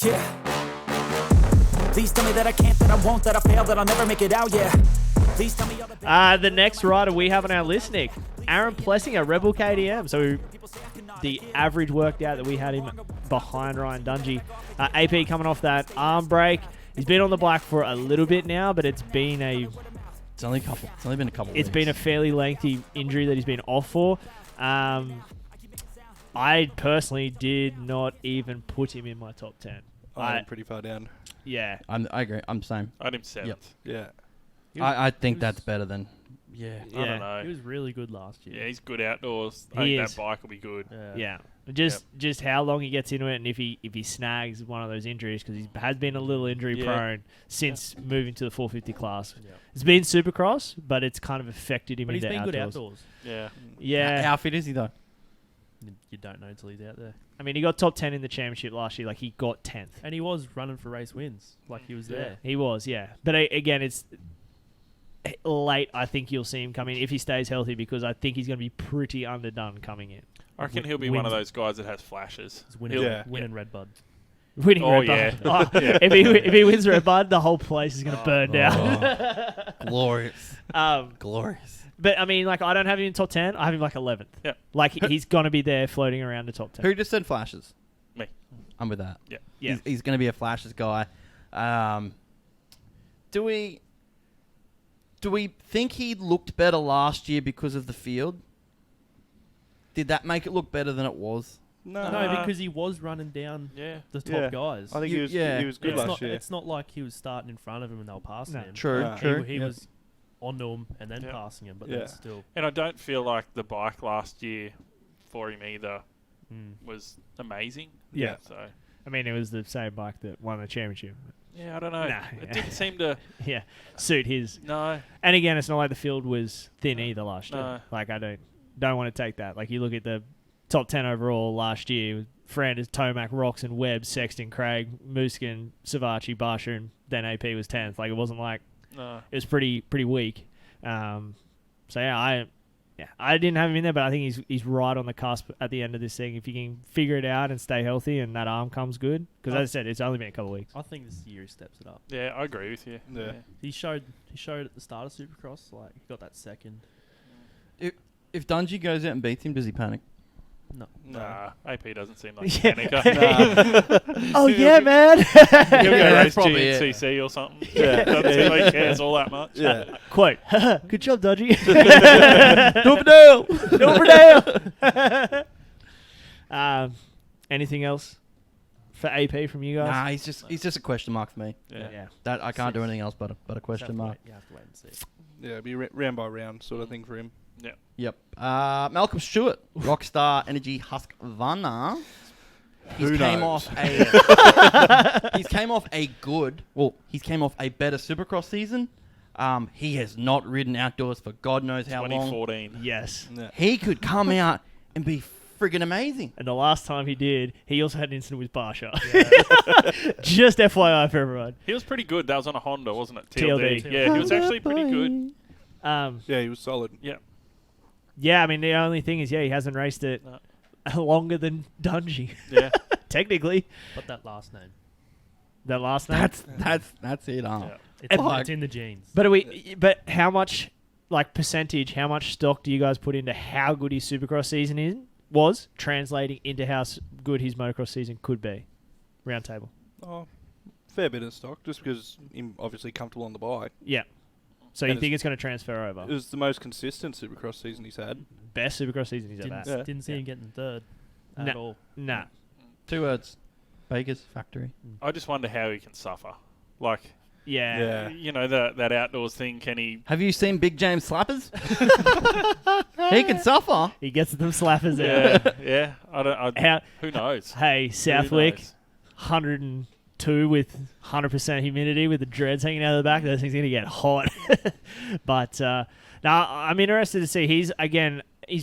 yeah. Please tell me that I can't, that I won't, that I fail, that I'll never make it out, yeah. Please tell me all The next rider we have on our list, Nick, Aaron Plessinger, Rebel KTM. So the average worked out that we had him behind Ryan Dungey. AP coming off that arm break. He's been on the bike for a little bit now, but it's been It's only been a couple. It's been a fairly lengthy injury that he's been off for. I personally did not even put him in my top 10. I'm pretty far down. Yeah. I agree. I'm the same. I had him 7th. Yeah. I think that's better than. Yeah. I don't know. He was really good last year. Yeah, he's good outdoors. I He think is. that bike will be good. Yeah. Just how long he gets into it, and if he snags one of those injuries, because he has been a little injury prone since moving to the 450 class. Yeah. It's been Supercross, but it's kind of affected him But he's into been outdoors. good outdoors. Yeah. Yeah. How fit is he though? You don't know until he's out there. I mean, he got top 10 in the championship last year. Like, he got 10th. And he was running for race wins. Like, he was there. He was, yeah. But again, it's late. I think you'll see him come in if he stays healthy, because I think he's going to be pretty underdone coming in. I reckon he'll be one of those guys that has flashes. He's winning Redbud. Winning Red Bud. If he wins Red Bud, the whole place is going to burn down. Glorious. Glorious. But, I mean, like, I don't have him in top 10. I have him, like, 11th. Yeah. Like, he's going to be there floating around the top 10. Who just said flashes? Me. I'm with that. Yeah. He's going to be a flashes guy. Do we think he looked better last year because of the field? Did that make it look better than it was? No. No, because he was running down the top guys. I think he was good it's last not, year. It's not like he was starting in front of him and they were passing him. True. He was onto him and then passing him, but then still. And I don't feel like the bike last year for him either was amazing. Yeah. So I mean, it was the same bike that won the championship. yeah, I don't know. Nah, it didn't seem to. Suit his. No. And again, it's not like the field was thin either last year. No. Like, I don't want to take that. Like, you look at the top 10 overall last year with Flanders, Tomac, Roxon, Webb, Sexton, Craig, Muskin, Savachi, Barsha, and then AP was 10th. Like, it wasn't like it was pretty weak. So I didn't have him in there, but I think he's right on the cusp at the end of this thing. If he can figure it out and stay healthy and that arm comes good, because as I said, it's only been a couple of weeks. I think this year he steps it up. Yeah, I agree with you. Yeah. He showed at the start of Supercross, like he got that second. If Dungey goes out and beats him, does he panic? No. Nah, AP doesn't seem like a panicker. Oh, yeah, man. He'll go race probably GNCC or something. Yeah, doesn't seem like he cares all that much. Yeah. Quote, good job, Dodgy. Anything else for AP from you guys? Nah, he's just a question mark for me. Yeah. That I can't do anything else but a question mark. You have to wait and see. Yeah, it'd be round by round sort of thing for him. Yep. Malcolm Stewart, Rockstar Energy Husqvarna. He's Who came knows? off he's came off a better Supercross season. He has not ridden outdoors for God knows how long. 2014. Yes. Yeah. He could come out and be friggin' amazing. And the last time he did, he also had an incident with Barsha. Just FYI for everyone. He was pretty good. That was on a Honda, wasn't it? TLD. Yeah, he was actually pretty good. Yeah, he was solid. Yeah. Yeah, I mean, the only thing is, he hasn't raced it longer than Dungey. Yeah. Technically. But that last name. That last name? That's it. Yeah. It's in the genes. But how much, like, percentage, how much stock do you guys put into how good his Supercross season was translating into how good his motocross season could be? Round table. Oh, fair bit of stock, just because he's obviously comfortable on the bike. Yeah. So And you think it's going to transfer over? It was the most consistent Supercross season he's had. Best Supercross season he's ever had. Didn't see him getting third at all. Nah. 2 words. Baker's factory. I just wonder how he can suffer. Like, Yeah. you know, that outdoors thing, can he... Have you seen Big James slappers? He can suffer. He gets them slappers out. Yeah. Who knows? Hey, Southwick, 102 with 100% humidity with the dreads hanging out of the back. Those things are going to get hot. But now I'm interested to see. He's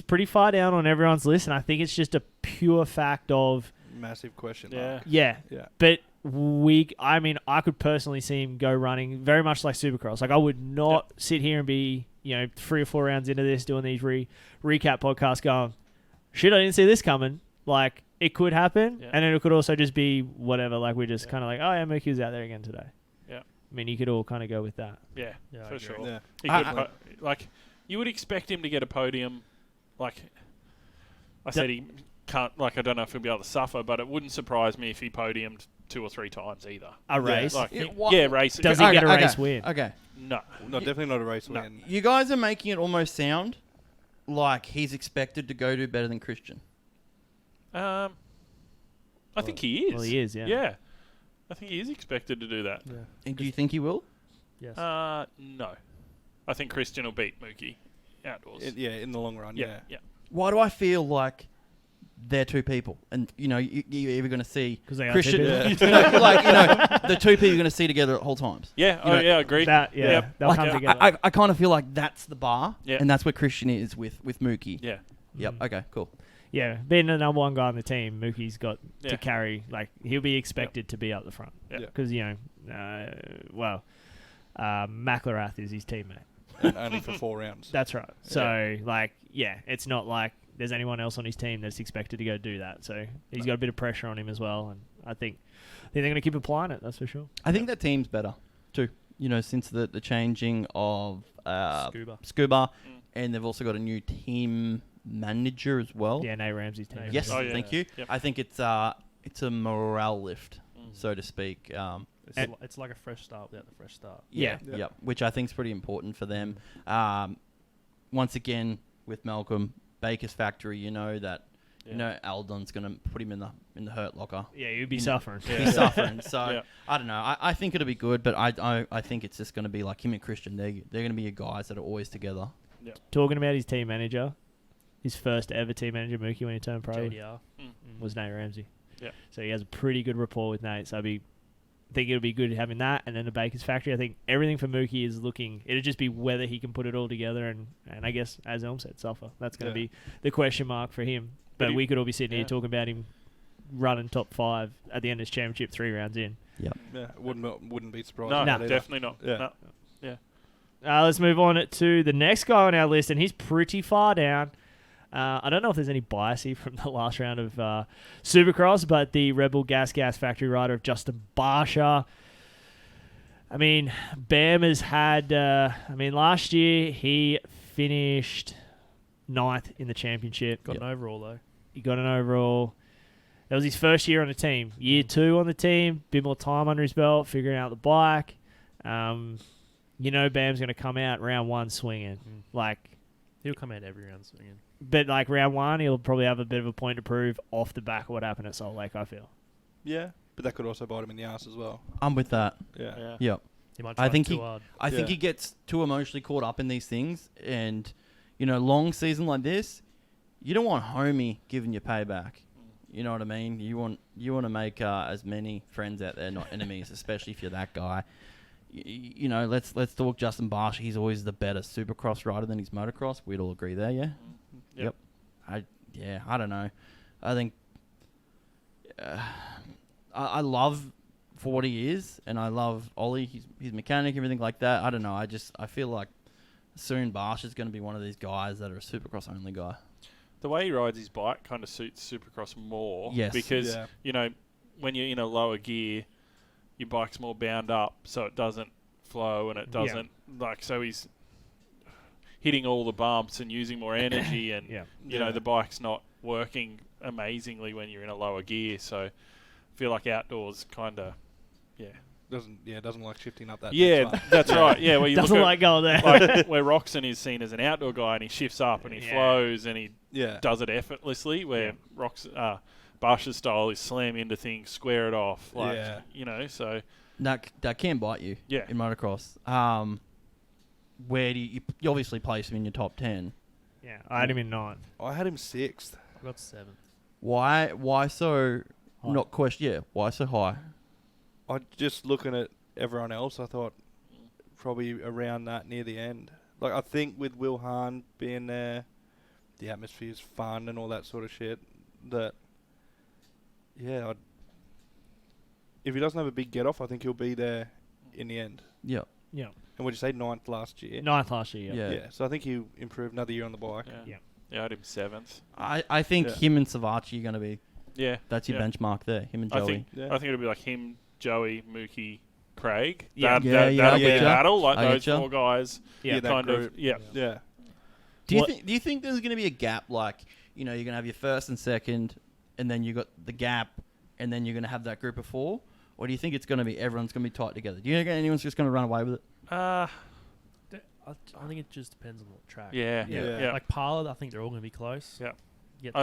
pretty far down on everyone's list, and I think it's just a pure fact of... Massive question mark. Yeah. Yeah. But I could personally see him go running very much like Supercross. Like, I would not sit here and be, 3 or 4 rounds into this doing these recap podcasts going, shit, I didn't see this coming. Like, it could happen, Yeah. and then it could also just be whatever. Like we're just kind of like, oh yeah, Mookie's out there again today. Yeah. I mean, you could all kind of go with that. Yeah, Yeah, I for agree. sure. Yeah. He could like, you would expect him to get a podium. Like, I said he can't. Like, I don't know if he'll be able to suffer, but it wouldn't surprise me if he podiumed 2 or 3 times either. A race. Like, Yeah, race. Does he get a race win? Okay. No. No, definitely not a race win. You guys are making it almost sound like he's expected to go do better than Christian. I think he is. Well, he is, yeah. Yeah. I think he is expected to do that. Yeah. And do you think he will? Yes. No. I think Christian will beat Mookie outdoors. In the long run, yeah. Yeah. Why do I feel like they're two people? And, you're either going to see 'Cause they are Christian... two people. the two people you're going to see together at whole times. Yeah. You know, Yeah. Agreed. That, yeah, Yep. they'll Like, come together. I kind of feel like that's the bar, Yeah. and that's where Christian is with Mookie. Yeah. Yep. Okay. Cool. Yeah, being the number one guy on the team, Mookie's got Yeah. to carry. Like he'll be expected to be up the front Yeah. because McLarath is his teammate. And only for 4 rounds. That's right. So it's not like there's anyone else on his team that's expected to go do that. So he's got a bit of pressure on him as well, and I think they're going to keep applying it. That's for sure. I think that team's better too. Since the changing of Scuba, and they've also got a new team manager as well. Yeah, Nate Ramsey's team. Yes, Oh, yeah. thank you. Yep. I think it's a morale lift, so to speak. It's like a fresh start without the fresh start. Yeah. Yep. Which I think is pretty important for them. Once again, with Malcolm Baker's factory, Aldon's going to put him in the hurt locker. Yeah, you'd be suffering. He's suffering. So Yeah. I don't know. I think it'll be good, but I think it's just going to be like him and Christian. They're going to be your guys that are always together. Talking about his team manager, his first ever team manager, Mookie, when he turned pro, JDR. was Nate Ramsey. Yeah. So he has a pretty good rapport with Nate. So I think it'll be good having that, and then the Baker's factory. I think everything for Mookie is looking. It'll just be whether he can put it all together, and I guess as Elm said, suffer. That's going to be the question mark for him. But we could all be sitting here talking about him running top 5 at the end of his championship 3 rounds in. Yep. Yeah, wouldn't be surprised. No, about either. definitely not. Yeah. No. Let's move on to the next guy on our list, and he's pretty far down. I don't know if there's any bias here from the last round of Supercross, but the Rebel Gas Factory rider of Justin Barsha. I mean, Bam has had... last year he finished 9th in the championship. Got an overall though. He got an overall. That was his first year on the team. Year 2 on the team, bit more time under his belt, figuring out the bike. Bam's going to come out round 1 swinging. He'll come out every round swinging. But round 1, he'll probably have a bit of a point to prove off the back of what happened at Salt Lake, I feel. Yeah, but that could also bite him in the ass as well. I'm with that. Yeah. Yep. He might I try think too he- hard. I think he gets too emotionally caught up in these things, and long season like this, you don't want homie giving you payback. You know what I mean? You want to make as many friends out there, not enemies, especially if you're that guy. Let's talk Justin Barsha. He's always the better Supercross rider than his motocross. We'd all agree there, yeah. Yep. I don't know. I think I love for what he is, and I love Ollie, his mechanic, everything like that. I don't know. I feel like soon Barsha's going to be one of these guys that are a Supercross only guy. The way he rides his bike kind of suits Supercross more. Yes. Because, when you're in a lower gear, your bike's more bound up, so it doesn't flow and it doesn't, so he's hitting all the bumps and using more energy and, the bike's not working amazingly when you're in a lower gear. So I feel like outdoors kind of, doesn't like shifting up that. that's right. Yeah, where you Doesn't look like going there. like where Roxon is seen as an outdoor guy and he shifts up and he flows and he does it effortlessly, where Barsha's style is slam into things, square it off, so That can bite you in motocross. Where do you obviously place him in your top 10? Yeah, I had him in 9th. I had him 6th. I got 7th. Why so High. not question? Yeah, why so high? I just looking at everyone else, I thought probably around that near the end. I think with Will Hahn being there, the atmosphere's fun and all that sort of shit. If he doesn't have a big get off, I think he'll be there in the end. Yeah. Yeah. And would you say 9th last year? 9th last year, Yeah. Yeah. So I think he'll improve another year on the bike. Yeah, I had him 7th. I think him and Savachi are going to be Yeah. That's your yeah. benchmark there. Him and I Joey. think Yeah. I think it'll be like him, Joey, Mookie, Craig. Yeah. That'll be I a getcha. battle. Like I those getcha. 4 guys. Yeah, that kind of. group. Yeah. Yeah. Do What- you think there's going to be a gap, like, you know, you're going to have your first and second, and then you got the gap, and then you're going to have that group of 4? Or do you think it's going to be everyone's going to be tight together? Do you think anyone's just going to run away with it? I think it just depends on the track. Yeah. Yeah. Yeah. Like Parla, I think they're all going to be close. Yeah. Get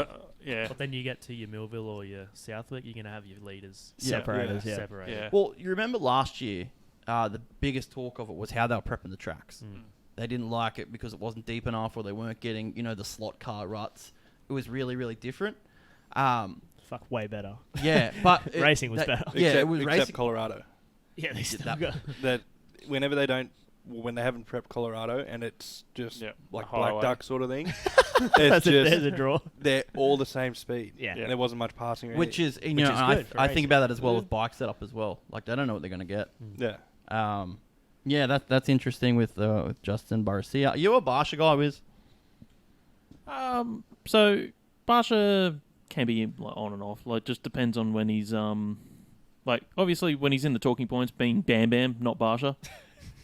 Yeah. But then you get to your Millville or your Southwick, you're going to have your leaders Separators, yeah. separated. Yeah. Well, you remember last year, the biggest talk of it was how they were prepping the tracks. Mm. They didn't like it because it wasn't deep enough, or they weren't getting, you know, the slot car ruts. It was really, really different. Fuck, way better. Yeah, but Racing was better. Yeah, except, it was except racing. Colorado. Yeah, they still that- got. That whenever they don't, when they haven't prepped Colorado, and it's just Yeah, like the black highway. duck sort of thing. There's it's a just draw. they're all the same speed. Yeah. And there wasn't much passing. Or Which anything. is, you Which know, is I good for think racing. about that as well with bike setup as well. Like, they don't know what they're going to get. Yeah. Yeah, that's interesting with Justin Barcia. Are you a Barsha guy, Wiz? So Barsha can be like, on and off. Like, just depends on when he's like, obviously when he's in the talking points, being Bam Bam, not Barsha,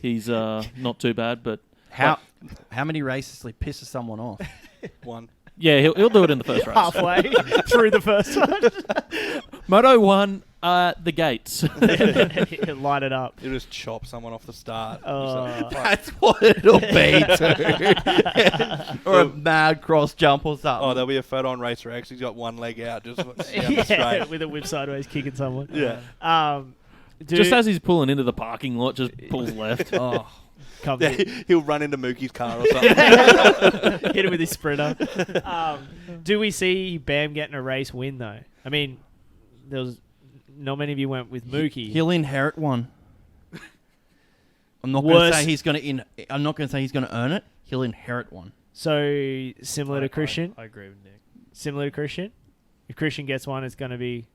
he's not too bad. But How many races he pisses someone off? One. yeah, he'll do it in the first race. Halfway through the first one. Moto 1, the gates. Line it up. You just chop someone off the start. Oh. That's what it'll be too. Or a mad cross jump or something. Oh, there'll be a photo on Racer X. He's got one leg out, just down the Yeah, straight. with a whip sideways kicking someone. Yeah. Just as he's pulling into the parking lot, just pulls left. Oh. Yeah, he'll run into Mookie's car or something. hit him with his sprinter. Do we see Bam getting a race win though? I mean, there was not many of you went with Mookie. He'll inherit one. I'm not going to Worse- say he's going to. I'm not going to say he's going to earn it. He'll inherit one. So similar to Christian. I agree with Nick. Similar to Christian. If Christian gets one, it's going to be.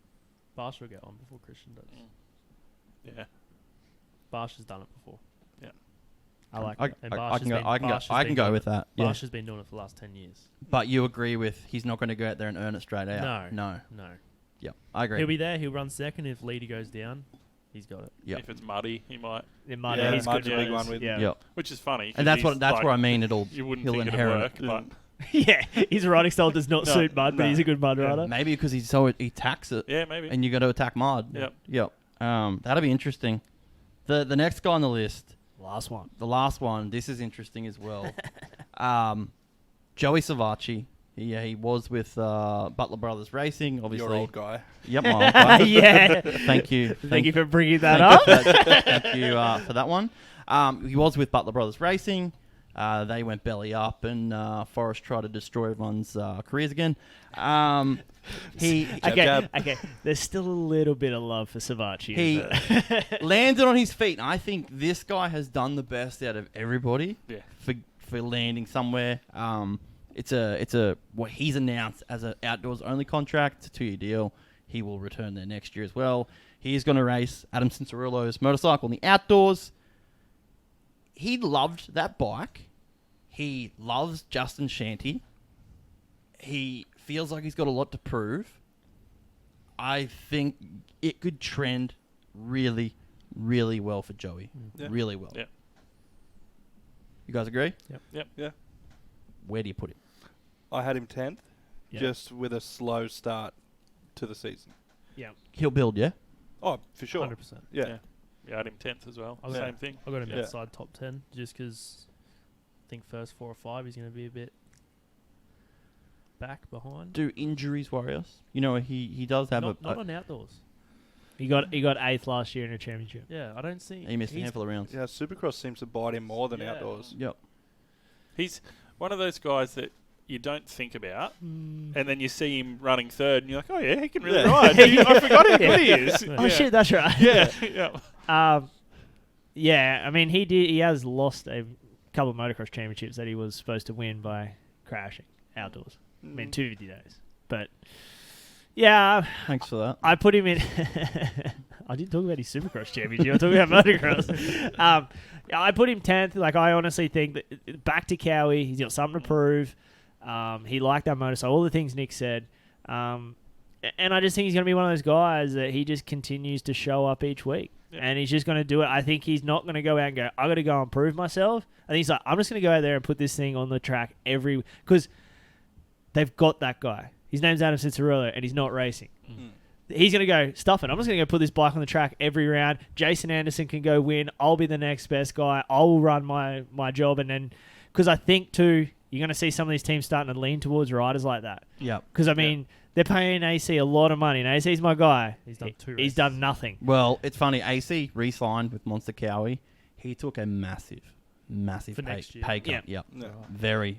Barsha will get on before Christian does. Yeah. Barsha's done it before. I like I, that. And I Barsha's can go. been- I can go. Barsha's I been can go doing with that. Yeah. Barsha's been doing it for the last 10 years. But you agree with he's not going to go out there and earn it straight out. No. Yep. I agree. He'll be there. He'll run second. If leader goes down, he's got it. Yep. If it's muddy, he might. It might Yeah, he's Mud's good a big at one it. with- yeah. Yep. Which is funny. 'cause And that's he's where I mean it'll. You wouldn't he'll think it'd inherit work, it. but Yeah, his riding style does not No, suit mud, but no. he's a good mud rider. Maybe because he attacks it, yeah, maybe. and you got to attack mud. Yep. Yep. That'll be interesting. The next guy on the list, Last one. the last one. This is interesting as well. Joey Savacci. He was with Butler Brothers Racing, obviously. Your old guy. Yep, my old guy. Yeah. Thank you. Thank you for bringing that Thank up. Thank you for that one. He was with Butler Brothers Racing. They went belly up, and Forrest tried to destroy everyone's careers again. He Okay. There's still a little bit of love for Savacci. he landed on his feet, and I think this guy has done the best out of everybody Yeah. for landing somewhere. It's a what he's announced as an outdoors only contract. It's a 2-year deal. He will return there next year as well. He's going to race Adam Cincerillo's motorcycle in the outdoors. He loved that bike. He loves Justin Shanty. He feels like he's got a lot to prove. I think it could trend really, really well for Joey. Yeah. Really well. Yeah. You guys agree? Yep. Yeah. Where do you put it? I had him 10th, Yeah. just with a slow start to the season. He'll build, yeah? Oh, for sure. 100%. Yeah. Yeah. Yeah, I had him 10th as well. Yeah. Same thing. I got him Yeah. outside top 10 just because I think first 4 or 5 he's going to be a bit back behind. Do injuries worry us? You know, he does have Not on outdoors. He got 8th last year in a championship. Yeah, I don't see. he missed a he's- handful of rounds. Yeah, Supercross seems to bite him more than Yeah. outdoors. Yep. He's one of those guys that you don't think about, and then you see him running third, and you're like, oh yeah, he can really Yeah. ride. I forgot how good he is. Oh shit, that's right. Yeah. Yeah. Yeah, I mean he has lost a couple of motocross championships that he was supposed to win by crashing outdoors. I mean 250 days. But yeah, Thanks for that. I put him in I didn't talk about his Supercross championship. I'm talking about motocross. I put him 10th. Like I honestly think that back to Cowie, he's got something to prove. He liked that motorcycle. All the things Nick said. And I just think he's going to be one of those guys that he just continues to show up each week. Yeah. And he's just going to do it. I think he's not going to go out and go, I got to go and prove myself. I think he's like, I'm just going to go out there and put this thing on the track because they've got that guy. His name's Adam Cianciarulo, and he's not racing. He's going to go, stuff it. I'm just going to go put this bike on the track every round. Jason Anderson can go win. I'll be the next best guy. I'll run my job. And then, because I think, too, you're going to see some of these teams starting to lean towards riders like that. Yeah. Because, I mean, they're paying AC a lot of money. And AC's my guy. He's done 2 He's races. done nothing. Well, it's funny. AC re-signed with Monster Cowie. He took a massive For next year. pay cut. Yeah. Yep. No. Very,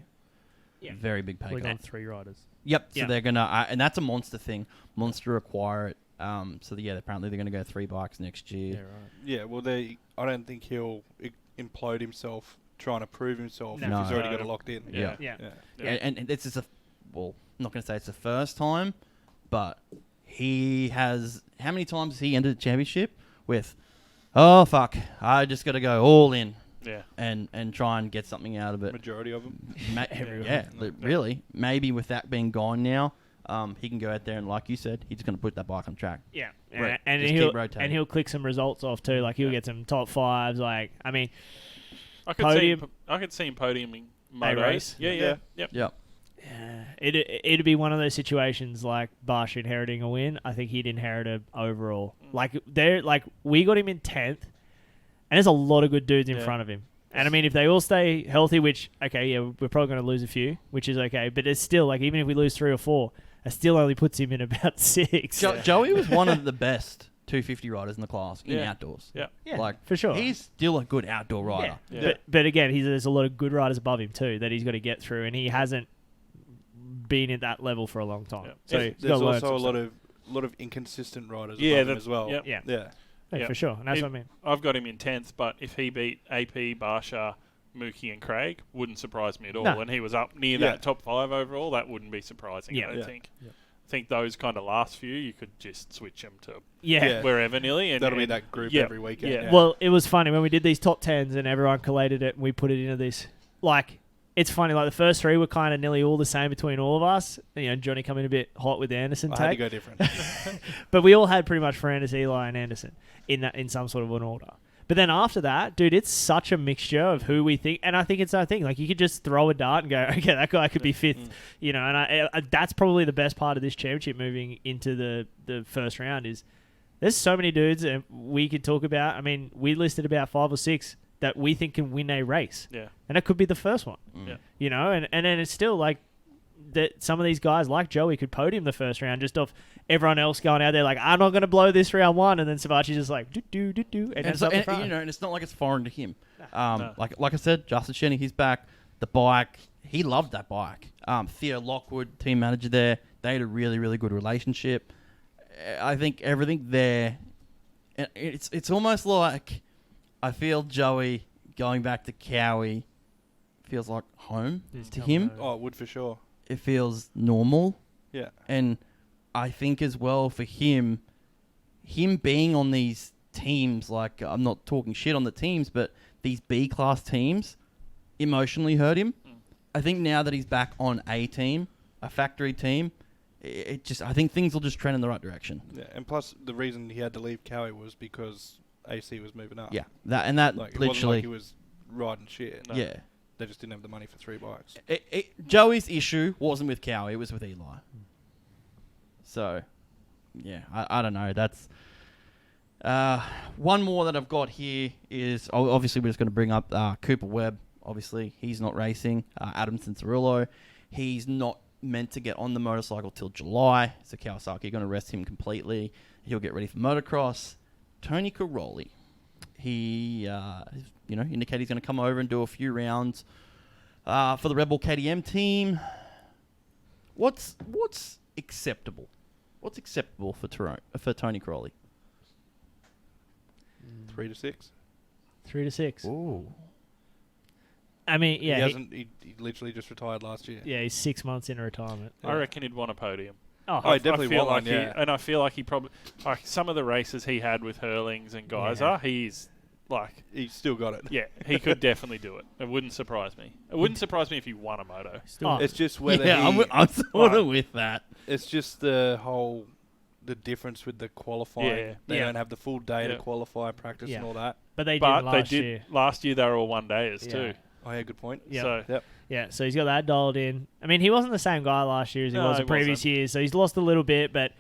Yeah. very big pay We're cut. going 3 riders. Yep. So Yeah. they're gonna, and that's a Monster thing. Monster acquire it. So apparently they're gonna go 3 bikes next year. Yeah, right. Yeah, well, I don't think he'll implode himself trying to prove himself No. if he's No. already got it locked in. Yeah. Yeah. Yeah. And this is I'm not gonna say it's the first time, but he has. How many times has he entered the championship with? Oh fuck! I just got to go all in. Yeah. And try and get something out of it. Majority of them. Everyone. Yeah, really. Maybe with that being gone now, he can go out there and, like you said, he's just going to put that bike on track. Yeah. Right. And Just he'll keep rotating. click some results off too. Like he'll get some top 5s. Like, I mean, I could see him podiuming motos. race? Yeah. Yeah. Yep. Yep. it'd be one of those situations like Barsha inheriting a win. I think he'd inherit a overall. Like we got him in 10th, and there's a lot of good dudes in front of him. And I mean, if they all stay healthy, which we're probably going to lose a few, which is okay. But it's still like even if we lose 3 or 4, it still only puts him in about 6. Joey was one of the best 250 riders in the class in outdoors. Yeah. Yeah, like for sure. He's still a good outdoor rider. Yeah. But again, there's a lot of good riders above him too that he's got to get through, and he hasn't been at that level for a long time. Yeah. So There's he's gotta learn also some a stuff. lot of inconsistent riders Yeah, above him as well. yep. Yeah. Yeah. Yeah, for sure. And that's what I mean. I've got him in 10th, but if he beat AP, Barsha, Mookie and Craig, wouldn't surprise me at all. No. And he was up near Yeah. that top 5 overall, that wouldn't be surprising, Yeah. I don't Yeah. think. I think those kind of last few, you could just switch them to Yeah. wherever nearly. And That'll be that group yeah, every weekend. yeah. Yeah. Well, it was funny when we did these top 10s and everyone collated it and we put it into this. Like, it's funny. Like, the first 3 were kind of nearly all the same between all of us. You know, Johnny coming a bit hot with the Anderson I had to take. go different. But we all had pretty much Ferrandis, Eli, and Anderson in some sort of an order. But then after that, dude, it's such a mixture of who we think. And I think it's our thing. Like, you could just throw a dart and go, okay, that guy could be 5th. You know, and I that's probably the best part of this championship moving into the first round is there's so many dudes that we could talk about. I mean, we listed about 5 or 6 that we think can win a race. Yeah. And that could be the first one. Yeah. You know, and then it's still like that some of these guys like Joey could podium the first round just off everyone else going out there like, I'm not going to blow this round 1, and then Savachi's just like do and ends so, up in and, front. you know, and it's not like it's foreign to him. No. Like I said, Justin Shenny, he's back. The bike, he loved that bike. Theo Lockwood, team manager there, they had a really, really good relationship. I think everything there, it's almost like I feel Joey going back to Cowie feels like home He's to coming him. home. Oh, it would for sure. It feels normal. Yeah. And I think as well for him being on these teams, like I'm not talking shit on the teams, but these B-class teams emotionally hurt him. I think now that he's back on a team, a factory team, I think things will just trend in the right direction. Yeah. And plus, the reason he had to leave Cowie was because AC was moving up. Yeah, that like It wasn't literally, like he was riding shit. No. yeah. They just didn't have the money for 3 bikes. Joey's issue wasn't with Cowie, it was with Eli. So, yeah, I don't know. That's one more that I've got here is obviously we're just going to bring up Cooper Webb. Obviously, he's not racing. Adam Cianciarulo, he's not meant to get on the motorcycle till July. So Kawasaki are going to rest him completely. He'll get ready for motocross. Tony Caroli, he indicated he's going to come over and do a few rounds for the Red Bull KTM team. What's acceptable? What's acceptable for Tony Caroli? 3 to 6. 3 to 6. Ooh. I mean, yeah, He literally just retired last year. yeah, he's 6 months into retirement. I reckon he'd want a podium. Oh, Oh, he definitely feel want like one, yeah. and I feel like he probably like some of the races he had with Hurlings and guys. Yeah. He's like, He's still got it. yeah, he could definitely do it. It wouldn't surprise me. It wouldn't surprise me if he won a moto. Oh, It's just whether yeah, he... I'm sort of with that. It's just the difference with the qualifying. Yeah. They Yeah. don't have the full day to Yeah. qualify, practice, Yeah. and all that. But they did But last they did year. last year. They were all 1 days Yeah. too. Oh, yeah, good point. Yeah. So Yep. Yeah, so he's got that dialed in. I mean, he wasn't the same guy last year as he No, was the he previous wasn't. years, so he's lost a little bit, but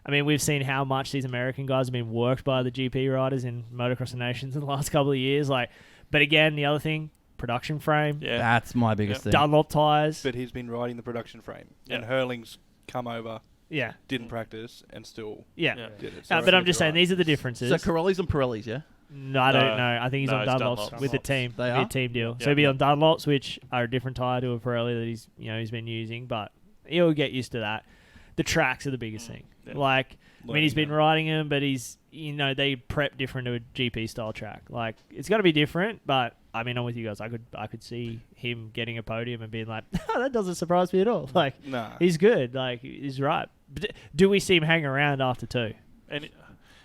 I mean, we've seen how much these American guys have been worked by the GP riders in Motocross Nations in the last couple of years. But again, the other thing, production frame, yeah, That's my biggest thing. Dunlop tires. But he's been riding the production frame. Yeah. And Hurling's come over, Yeah, didn't practice, and still yeah. Yeah. did it. But So I I'm think just you're saying, right. these are the differences. So Corelli's and Pirelli's, yeah? No, I don't No. know. I think he's No, on it's Dunlops Dunlops. with the team. They It'd be are? a team deal. Yeah. So he'll be on Dunlops, which are a different tire to a Pirelli that he's been using, but he'll get used to that. The tracks are the biggest thing. Yeah. I mean, he's been Learning riding them, but they prep different to a GP style track. It's got to be different, but I mean, I'm with you guys. I could see him getting a podium and being like, oh, that doesn't surprise me at all. Nah. He's good. He's right. But do we see him hang around after 2? and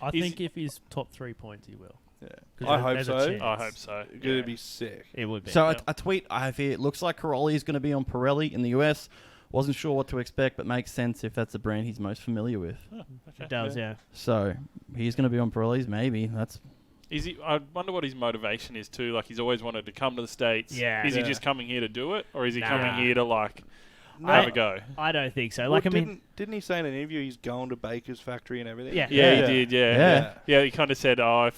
I He's- think if he's top 3 points, he will. Yeah. 'Cause I hope there's a so. chance. I hope so. It's Yeah. going to be sick. It would be. So Yeah. a tweet I have here, it looks like Corolli is going to be on Pirelli in the US. Wasn't sure what to expect, but makes sense if that's the brand he's most familiar with. It does, yeah. So he's going to be on Pirelli's, maybe. That's Is he? I wonder what his motivation is too. Like he's always wanted to come to the States. Yeah. Is he Yeah. just coming here to do it, or is he Nah. coming here to No. have a go? I don't think so. Well, I mean, didn't he say in an interview he's going to Baker's factory and everything? Yeah. Yeah, Yeah. he did. Yeah. Yeah, yeah. He kind of said, "Oh,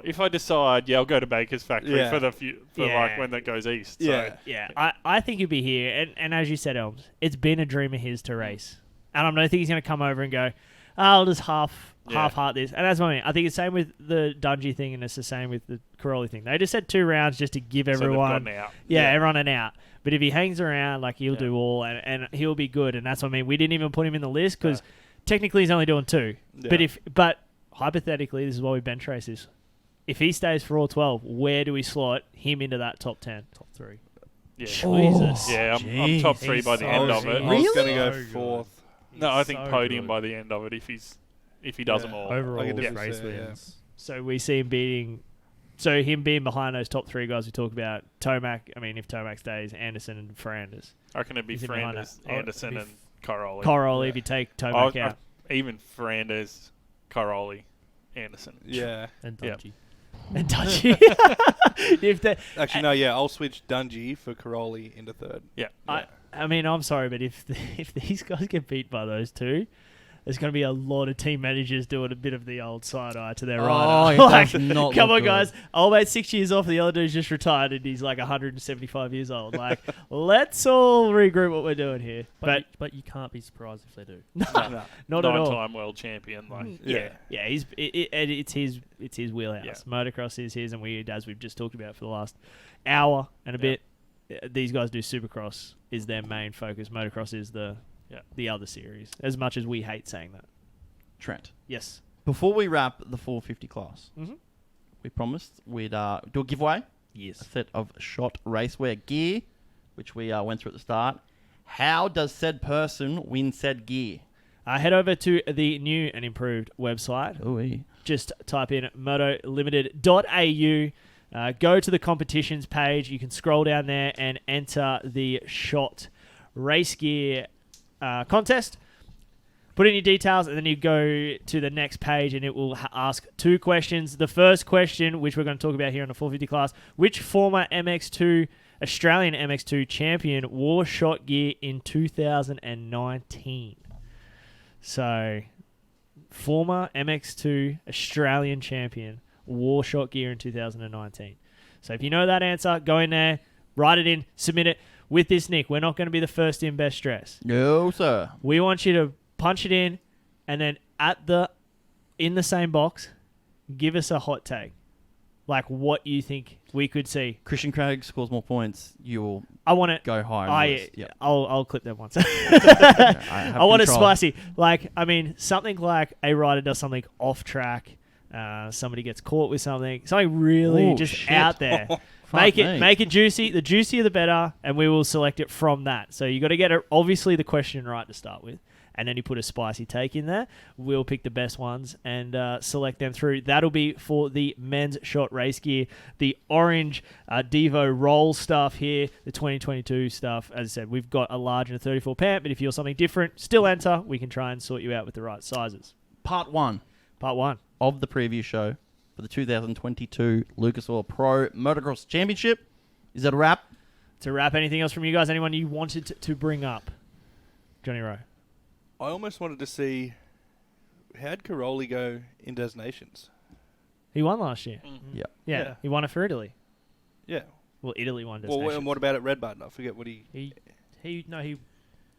if I decide, I'll go to Baker's factory Yeah. for Yeah. when that goes east." Yeah. yeah, I think he'll be here. And as you said, Elms, it's been a dream of his to race. And I don't think he's going to come over and go, I'll just half-heart this. And that's what I mean. I think it's the same with the Dungey thing, and it's the same with the Corolli thing. They just said 2 rounds just to give So they've everyone, gotten out. everyone an out. But if he hangs around, he'll Yeah. do all, and he'll be good. And that's what I mean. We didn't even put him in the list because technically he's only doing 2. Yeah. But hypothetically, this is why we bench races. If he stays for all 12, where do we slot him into that top 10? Top 3. Yeah. Jesus. Yeah, I'm top 3 by the so end of it. genius. I was going to Really? go So good. 4th. No, I think So podium good. by the end of it if he does them all. Overall, I can race definitely say, yeah. wins. So we see him being behind those top 3 guys we talk about. Tomac, I mean, if Tomac stays, Anderson and Ferrandis. I reckon it'd be He's in behind Ferrandis, that. Anderson, Oh, and Caroli. Corolli, if you take Tomac out. Even Ferrandis, Caroli, Anderson. Yeah. And Yeah. Dungey. And Dungey. if they, Actually, no, yeah. I'll switch Dungey for Corolli into 3rd. Yeah. I mean, I'm sorry, but if these guys get beat by those 2, there's going to be a lot of team managers doing a bit of the old side eye to their rider. it does not Come look on, good. guys. I'll wait 6 years off. The other dude's just retired and he's 175 years old. Let's all regroup what we're doing here. But you can't be surprised if they do. Not at all. 9-time world champion. Yeah. It's his wheelhouse. Yeah. Motocross is his, and as we've just talked about for the last hour and a bit, these guys do Supercross is their main focus. Motocross is the other series. As much as we hate saying that. Trent. Yes. Before we wrap the 450 class, Mhm. we promised we'd do a giveaway. A Yes. set of shot racewear gear, which we went through at the start. How does said person win said gear? Head over to the new and improved website. Ooh, Just type in motolimited.au. Go to the competitions page. You can scroll down there and enter the shot race gear contest. Put in your details, and then you go to the next page, and it will ask 2 questions. The first question, which we're going to talk about here in the 450 class, which former Australian MX2 champion wore shot gear in 2019? So, former MX2 Australian champion wore shot gear in 2019. So if you know that answer, go in there, write it in, submit it. With this, Nick, we're not going to be the first in best dress. no, sir. We want you to punch it in, and then in the same box, give us a hot take. What you think we could see. Christian Craig scores more points. You will I want it. go higher. on the list. Yep. I'll clip that once. I I want it control. spicy. Something like a rider does something off track. Somebody gets caught with something really Ooh, just shit. out there. Make me. it juicy. The juicier the better, and we will select it from that. So you got to get obviously the question right to start with, and then you put a spicy take in there. We'll pick the best ones and select them through. That'll be for the men's short race gear, the orange Devo roll stuff here, the 2022 stuff. As I said, we've got a large and a 34 pant, but if you're something different, still enter. We can try and sort you out with the right sizes. Part 1 of the preview show for the 2022 Lucas Oil Pro Motocross Championship. Is that a wrap? To wrap, anything else from you guys? Anyone you wanted to bring up? Jonni Row. I almost wanted to see how'd Caroli go in designations. He won last year. Yeah. Yeah, he won it for Italy. Yeah. Well, Italy won Well, destinations. and what about at Red Button? I forget what he.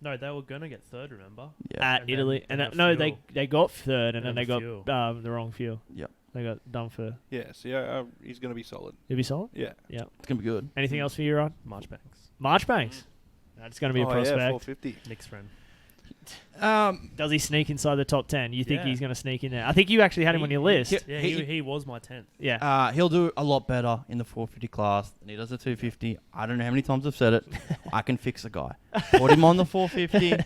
No, they were gonna get third. Remember? Yeah. At And then Italy, they got no, fuel. they got third, and then And they got fuel. the wrong fuel. Yep. They got done for. Yeah. So yeah, he's going to be solid. Did be solid? Yeah. Yeah. It's going to be good. Anything else for you, Ron? Marchbanks, Marchbanks. That's going to be a Yeah, prospect. 450. Nick's friend. Does he sneak inside the top 10? You think Yeah. he's going to sneak in there? I think you actually had him on your list. he- Yeah, he was my 10th. Yeah. He'll do a lot better in the 450 class than he does the 250. I don't know how many times I've said it. I can fix a guy. Put him on the 450.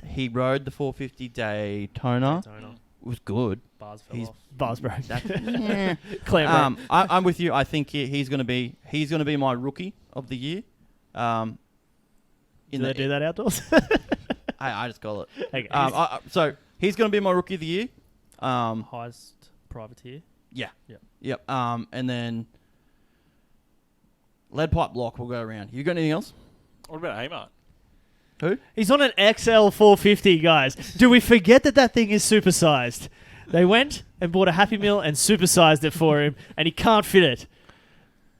He rode the 450 Daytona. Daytona. It was good. Bars fell He's off. Bars broke. Yeah. Clam I'm with you. I think he's going to be my rookie of the year. Do they do that outdoors? I just call it. Okay. So he's going to be my rookie of the year. Highest privateer. Yeah. Yep. Yep. And then lead pipe block will go around. You got anything else? What about Amart? Who? He's on an XL 450, guys. Do we forget that thing is supersized? They went and bought a Happy Meal and supersized it for him, and he can't fit it.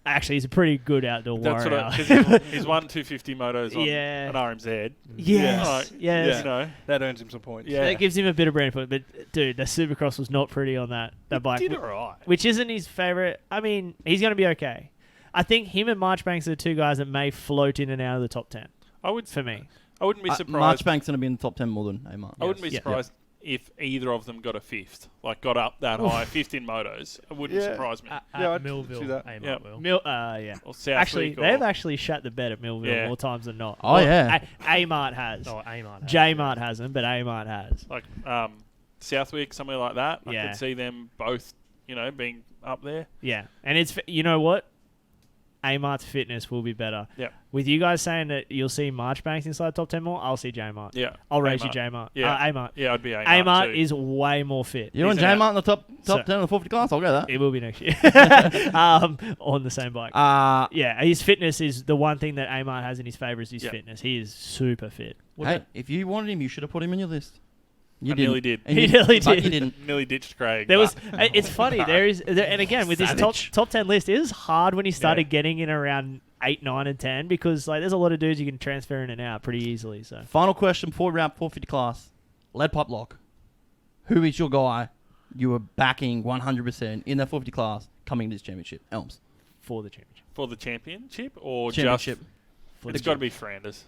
Actually, he's a pretty good outdoor That's what warrior. 'cause he's won 250 motos on Yeah. an RMZ. Yes. Like, Yes. You know, That earns him some points. Yeah. That gives him a bit of brand point. But, dude, the Supercross was not pretty on that bike. did all right. Which isn't his favourite. I mean, he's going to be okay. I think him and Marchbanks are the two guys that may float in and out of the top 10 I would for me. I wouldn't be surprised. Marchbank's going to be in the top 10 more than Amart. I wouldn't be Yeah. surprised if either of them got a fifth, like got up that high, fifth in motos. It wouldn't Yeah. surprise me. At Yeah, I'd Millville, see that. Amart Yeah. will. Yeah. Or Actually, Southwick or- they've actually shut the bed at Millville Yeah. more times than not. Oh, yeah. Amart has. Oh, Amart. J-Mart hasn't, but Amart has. like Southwick, somewhere like that. I Yeah. could see them both, being up there. Yeah. And it's, you know what? Amart's fitness will be better. Yeah. With you guys saying that you'll see Marchbanks inside the top 10 more, I'll see J-Mart. Yeah. I'll raise you Amart. J-Mart. Yeah. Amart. Yeah, I'd be Amart. Amart too. is way more fit. You want He's an J-Mart in the top So- 10 of the 450 class? I'll go that. It will be next year. On the same bike. Yeah, his fitness is the one thing that Amart has in his favour is his Yeah. fitness. He is super fit. Hey, if you wanted him, you should have put him on your list. You I nearly did. And He you- nearly but did. you didn't. Nearly ditched Craig. There was. but- It's funny. And again with this top 10 list, it is hard when he started Yeah. getting in around 8, 9, and 10 because there's a lot of dudes you can transfer in and out pretty easily. So Final question before we wrap 450 class. Lead pipe lock. Who is your guy you are backing 100% in that 450 class coming to this championship? Elms. for the championship. for the championship or Championship. just? It's got to be Flanders.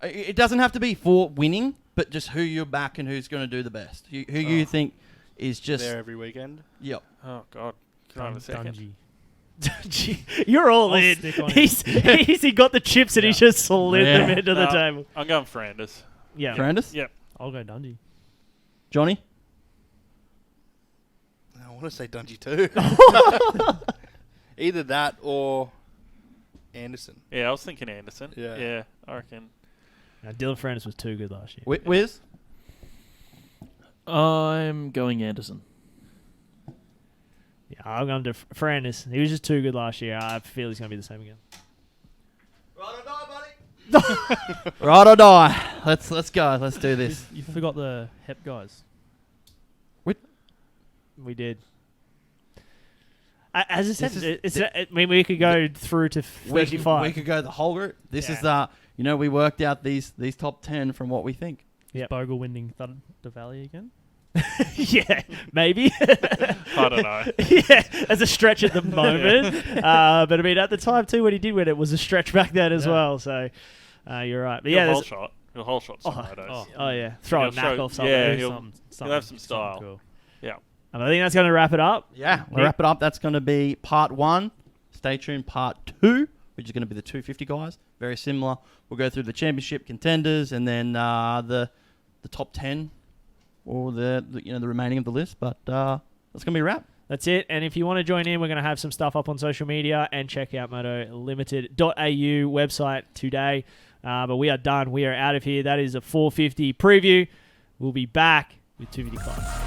It doesn't have to be for winning, but just who you're backing, who's going to do the best. Who you think is just... There every weekend. Yep. Oh God. Can I have a second? Dungy. You're all I'll in. stick on He got the chips and he just slid Yeah. them into the No. table. I'm going Flanders. Yeah. Brandis? Yep. I'll go Dungy. Johnny? I want to say Dungey too. Either that or Anderson. Yeah, I was thinking Anderson. Yeah. Yeah, I reckon. No, Dylan Fernandez was too good last year. Wiz? I'm going Anderson. Yeah, I'm going to Fernandez. He was just too good last year. I feel he's going to be the same again. Ride or die. Let's go. Let's do this. You forgot the HEP guys. We did. As I said, This is- I mean, we could go through to We 35. could go the whole group. This Yeah. is we worked out these top 10 from what we think. Yep. Bogle winning the Valley again. Yeah, maybe. I don't know. Yeah, as a stretch at the moment. But I mean, at the time too, when he did win it, was a stretch back then as Yeah. well. So you're right. But Your yeah, whole there's- shot. Your whole shot's some Oh, motos. oh yeah, throw a He'll knack show- off something. yeah, Do he'll- something, have some something style. cool. Yeah. And I think that's going to wrap it up. Yeah, we'll Nick? wrap it up. That's going to be part 1 Stay tuned, part 2, which is going to be the 250 guys. Very similar. We'll go through the championship contenders and then the top 10 or the remaining of the list. But that's going to be a wrap. That's it. And if you want to join in, we're going to have some stuff up on social media and check out motolimited.au website today. But we are done. We are out of here. That is a 450 preview. We'll be back with 250 Club.